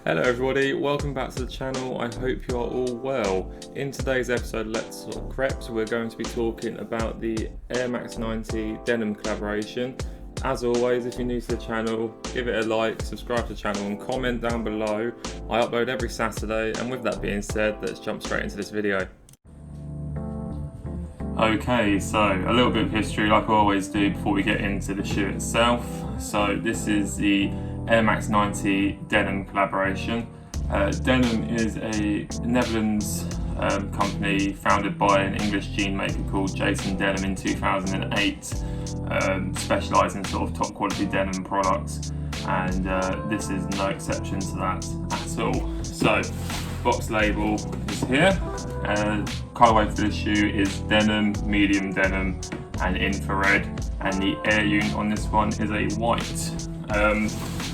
Hello everybody, welcome back to the channel. I hope you are all well. In today's episode, Let's Talk Creps, we're going to be talking about the Air Max 90 Denim collaboration. As always, if you're new to the channel, give it a like, subscribe to the channel and comment down below. I upload every Saturday, and with that being said, let's jump straight into this video. Okay, so a little bit of history like I always do before we get into the shoe itself. So this is the Air Max 90 Denim collaboration. Denim is a Netherlands company founded by an English jean maker called Denim in 2008, specialising in sort of top quality denim products, and this is no exception to that at all. So box label is here. Colourway for this shoe is denim, medium denim and infrared, and the air unit on this one is a white.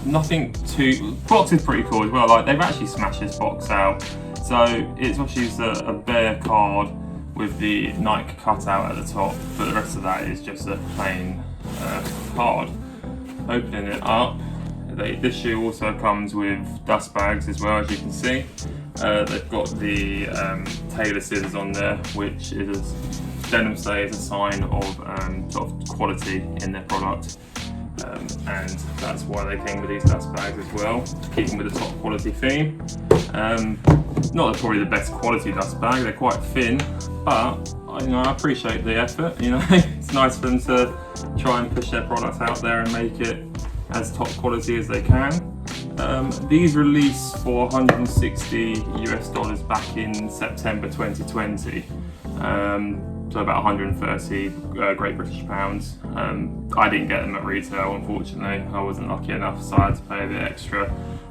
Nothing too, box is pretty cool as well. Like, they've actually smashed this box out. So it's actually just a bare card with the Nike cutout at the top, but the rest of that is just a plain card. Opening it up, this shoe also comes with dust bags as well, as you can see. They've got the tailor scissors on there, which is, Denim say, is a sign of sort of quality in their product. And that's why they came with these dust bags as well, keeping with the top quality theme. Not probably the best quality dust bag, they're quite thin, but I appreciate the effort. It's nice for them to try and push their product out there and make it as top quality as they can. These released for $160 back in September 2020. So about 130 Great British pounds. I didn't get them at retail, unfortunately. I wasn't lucky enough, so I had to pay a bit extra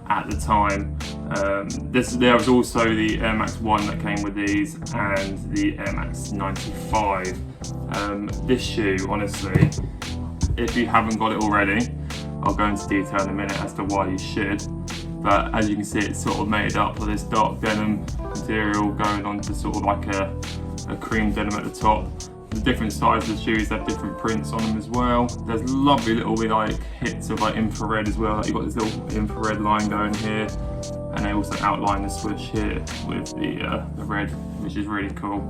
at the time. There was also the Air Max 1 that came with these, and the Air Max 95. This shoe, honestly, if you haven't got it already, I'll go into detail in a minute as to why you should. But as you can see, it's sort of made up of this dark denim material going on to sort of like a cream denim at the top. The different sizes of the shoes have different prints on them as well. There's lovely little like hits of like infrared as well. Like, you've got this little infrared line going here, and they also outline the swoosh here with the red, which is really cool.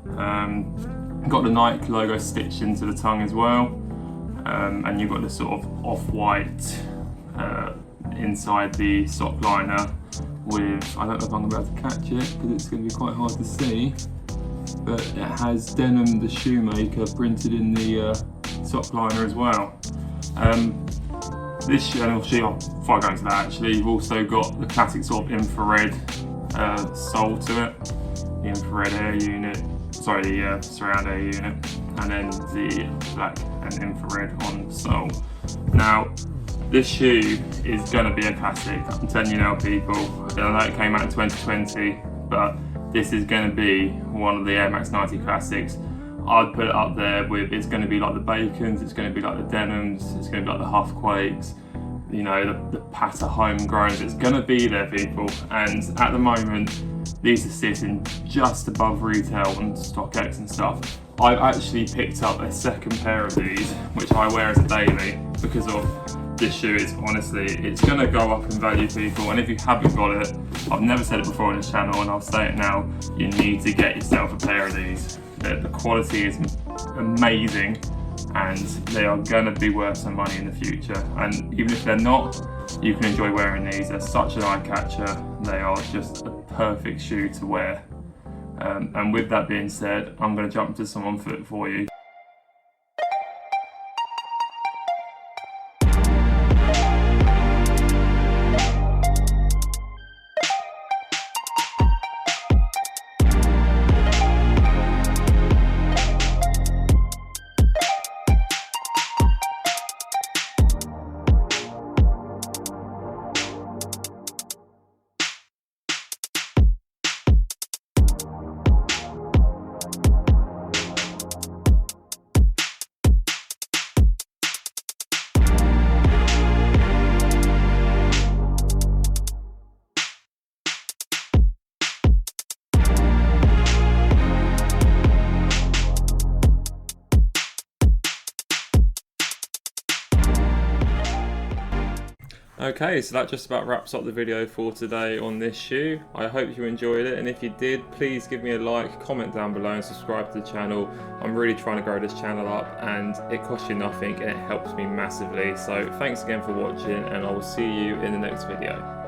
Got the Nike logo stitched into the tongue as well, and you've got this sort of off-white inside the sock liner with, I don't know if I'm going to be able to catch it because it's going to be quite hard to see, but it has Denim the shoemaker printed in the sock liner as well. This shoe, before I go into that, actually, you've also got the classic sort of infrared sole to it, the infrared air unit, the surround air unit, and then the black and infrared on the sole. Now, this shoe is going to be a classic. I'm telling you now, people. I know it came out in 2020, but this is going to be one of the Air Max 90 classics. I'd put it up there with, it's going to be like the Bacons, it's going to be like the Denims, it's going to be like the Huffquakes, the Patta Homegrowns. It's going to be there, people. And at the moment, these are sitting just above retail on StockX and stuff. I've actually picked up a second pair of these, which I wear as a daily, because of this shoe. Is honestly, it's going to go up in value, people, and if you haven't got it, I've never said it before on this channel and I'll say it now, you need to get yourself a pair of these. The quality is amazing, and they are going to be worth some money in the future, and even if they're not, you can enjoy wearing these. They're such an eye catcher. They are just a perfect shoe to wear. And with that being said, I'm going to jump to some on foot for you. Okay, so that just about wraps up the video for today on this shoe. I hope you enjoyed it, and if you did, please give me a like, comment down below and subscribe to the channel. I'm really trying to grow this channel up and it costs you nothing and it helps me massively. So thanks again for watching, and I will see you in the next video.